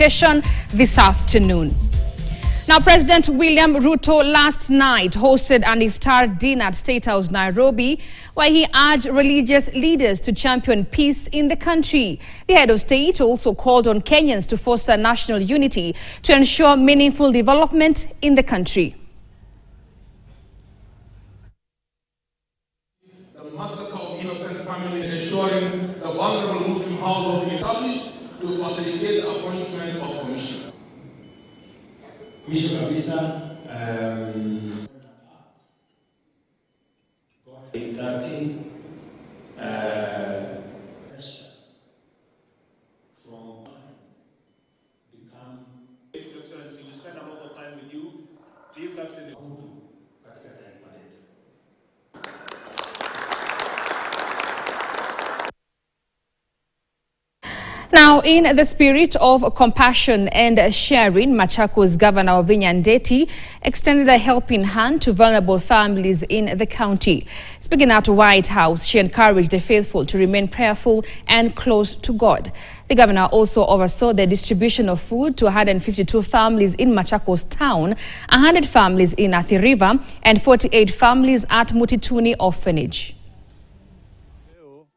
this afternoon. Now, President William Ruto last night hosted an Iftar dinner at State House, Nairobi, where he urged religious leaders to champion peace in the country. The head of state also called on Kenyans to foster national unity to ensure meaningful development in the country. The massacre of innocent families, ensuring the vulnerable Muslim household is established to facilitate the appointment of commissioners. Mwisho kabisa, Now, in the spirit of compassion and sharing, Machakos Governor Ovinya Ndeti extended a helping hand to vulnerable families in the county. Speaking at White House, she encouraged the faithful to remain prayerful and close to God. The governor also oversaw the distribution of food to 152 families in Machakos town, 100 families in Athi River, and 48 families at Mutituni Orphanage.